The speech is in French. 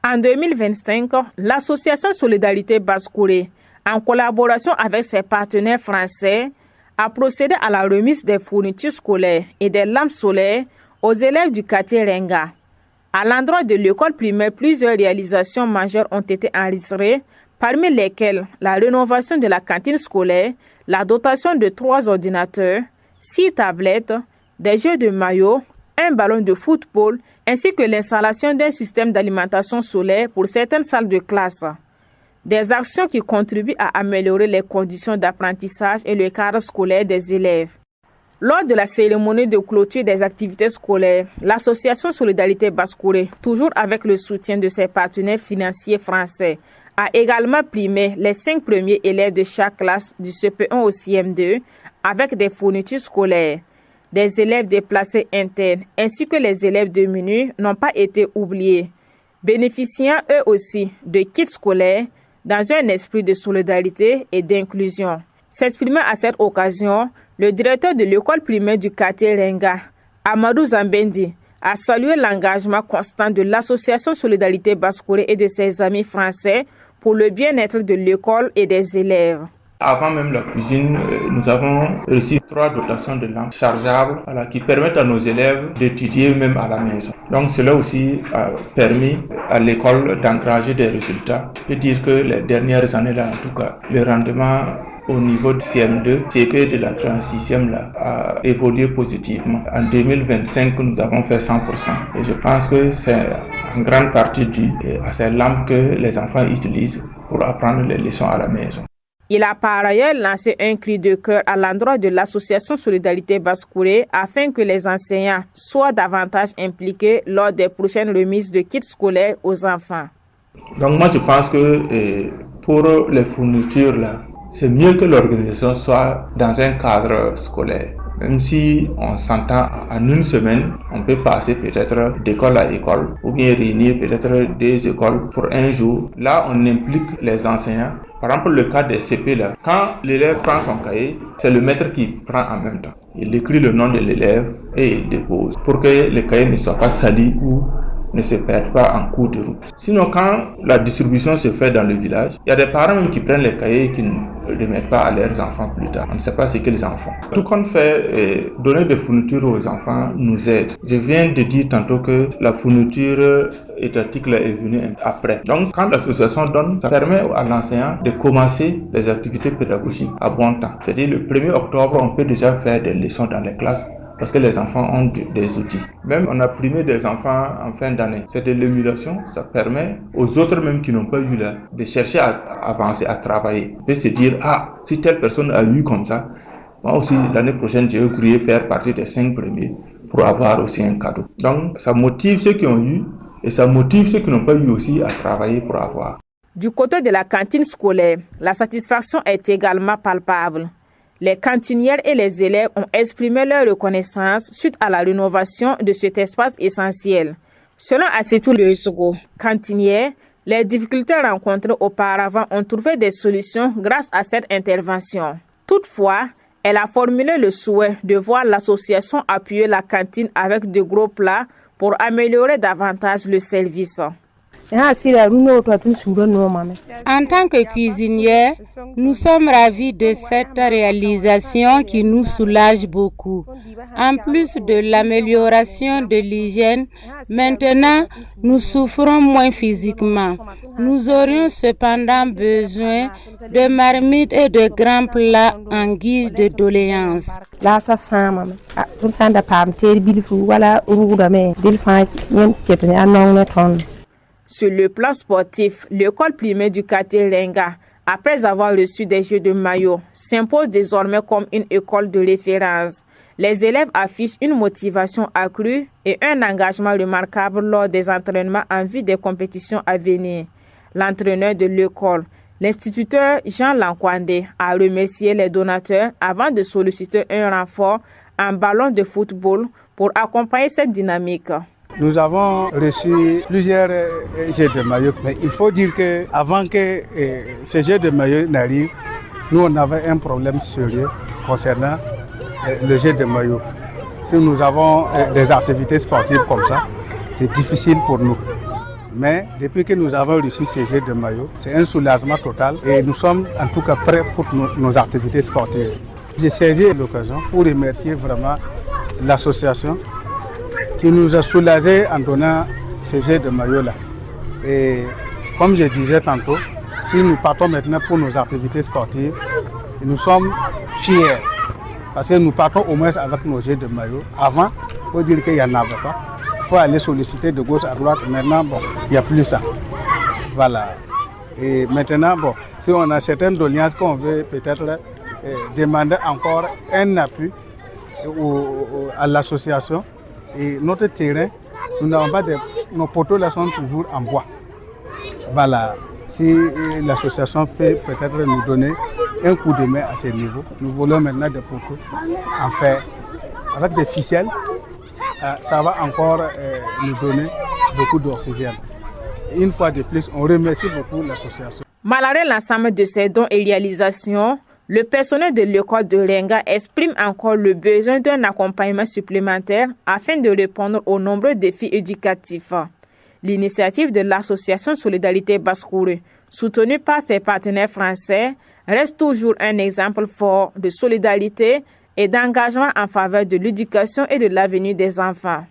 En 2025, l'association Solidarité Basse-Kouré, en collaboration avec ses partenaires français, a procédé à la remise des fournitures scolaires et des lampes solaires aux élèves du quartier Renga. À l'endroit de l'école primaire, plusieurs réalisations majeures ont été enregistrées, parmi lesquelles la rénovation de la cantine scolaire, la dotation de 3 ordinateurs, 6 tablettes, des jeux de maillot, un ballon de football, ainsi que l'installation d'un système d'alimentation solaire pour certaines salles de classe. Des actions qui contribuent à améliorer les conditions d'apprentissage et le cadre scolaire des élèves. Lors de la cérémonie de clôture des activités scolaires, l'association Solidarité Basse-Kouré, toujours avec le soutien de ses partenaires financiers français, a également primé les 5 premiers élèves de chaque classe du CP1 au CM2 avec des fournitures scolaires. Des élèves déplacés internes ainsi que les élèves démunis n'ont pas été oubliés, bénéficiant eux aussi de kits scolaires dans un esprit de solidarité et d'inclusion. S'exprimant à cette occasion, le directeur de l'école primaire du quartier Renga, Amadou Zambendi, a salué l'engagement constant de l'association Solidarité Basse-Kouré et de ses amis français pour le bien-être de l'école et des élèves. Avant même la cuisine, nous avons reçu 3 dotations de lampes chargeables qui permettent à nos élèves d'étudier même à la maison. Donc cela aussi a permis à l'école d'engager des résultats. Je peux dire que les dernières années là, en tout cas, le rendement au niveau du CM2, CP de la 36e là, a évolué positivement. En 2025, nous avons fait 100%. Et je pense que c'est en grande partie dû à ces lampes que les enfants utilisent pour apprendre les leçons à la maison. Il a par ailleurs lancé un cri de cœur à l'endroit de l'association Solidarité Basse-Kouré afin que les enseignants soient davantage impliqués lors des prochaines remises de kits scolaires aux enfants. Donc moi je pense que pour les fournitures là, c'est mieux que l'organisation soit dans un cadre scolaire. Même si on s'entend en une semaine, on peut passer peut-être d'école à école ou bien réunir peut-être 2 écoles pour un jour. Là, on implique les enseignants. Par exemple, le cas des CP, là, quand l'élève prend son cahier, c'est le maître qui prend en même temps. Il écrit le nom de l'élève et il dépose pour que le cahier ne soit pas sali ou ne se perdent pas en cours de route. Sinon, quand la distribution se fait dans le village, il y a des parents même qui prennent les cahiers et qui ne les mettent pas à leurs enfants plus tard. On ne sait pas ce qu'ils en font. Tout qu'on fait, donner des fournitures aux enfants nous aide. Je viens de dire tantôt que la fourniture étatique là est venue après. Donc, quand l'association donne, ça permet à l'enseignant de commencer les activités pédagogiques à bon temps. C'est-à-dire le 1er octobre, on peut déjà faire des leçons dans les classes, parce que les enfants ont des outils. Même on a primé des enfants en fin d'année. C'est de l'émulation, ça permet aux autres même qui n'ont pas eu là de chercher à avancer, à travailler. On peut se dire, si telle personne a eu comme ça, moi aussi l'année prochaine je vais faire partie des 5 premiers pour avoir aussi un cadeau. Donc ça motive ceux qui ont eu et ça motive ceux qui n'ont pas eu aussi à travailler pour avoir. Du côté de la cantine scolaire, la satisfaction est également palpable. Les cantinières et les élèves ont exprimé leur reconnaissance suite à la rénovation de cet espace essentiel. Selon Assitou Leussogo, cantinière, les difficultés rencontrées auparavant ont trouvé des solutions grâce à cette intervention. Toutefois, elle a formulé le souhait de voir l'association appuyer la cantine avec de gros plats pour améliorer davantage le service. En tant que cuisinière, nous sommes ravis de cette réalisation qui nous soulage beaucoup. En plus de l'amélioration de l'hygiène, maintenant nous souffrons moins physiquement. Nous aurions cependant besoin de marmites et de grands plats en guise de doléance. Sur le plan sportif, l'école primaire du quartier Renga, après avoir reçu des jeux de maillot, s'impose désormais comme une école de référence. Les élèves affichent une motivation accrue et un engagement remarquable lors des entraînements en vue des compétitions à venir. L'entraîneur de l'école, l'instituteur Jean Lankwande, a remercié les donateurs avant de solliciter un renfort en ballon de football pour accompagner cette dynamique. Nous avons reçu plusieurs jeux de maillot, mais il faut dire qu'avant que ces jeux de maillot n'arrivent, nous on avait un problème sérieux concernant le jeu de maillot. Si nous avons des activités sportives comme ça, c'est difficile pour nous. Mais depuis que nous avons reçu ces jets de maillot, c'est un soulagement total et nous sommes en tout cas prêts pour nos activités sportives. J'ai saisi l'occasion pour remercier vraiment l'association qui nous a soulagés en donnant ces jets de maillot-là. Et comme je disais tantôt, si nous partons maintenant pour nos activités sportives, nous sommes fiers parce que nous partons au moins avec nos jets de maillot. Avant, il faut dire qu'il n'y en avait pas. Il faut aller solliciter de gauche à droite. Maintenant, bon, il n'y a plus ça. Voilà. Et maintenant, bon, si on a certaines doléances qu'on veut peut-être demander encore un appui à l'association. Et notre terrain, nous n'avons pas nos poteaux là sont toujours en bois. Voilà. Si l'association peut peut-être nous donner un coup de main à ce niveau, nous voulons maintenant des poteaux en fer avec des ficelles. Ça va encore nous donner beaucoup d'oxygène. Une fois de plus, on remercie beaucoup l'association. Malgré l'ensemble de ces dons et réalisations, le personnel de l'école de Renga exprime encore le besoin d'un accompagnement supplémentaire afin de répondre aux nombreux défis éducatifs. L'initiative de l'association Solidarité Basse-Kouré, soutenue par ses partenaires français, reste toujours un exemple fort de solidarité et d'engagement en faveur de l'éducation et de l'avenir des enfants.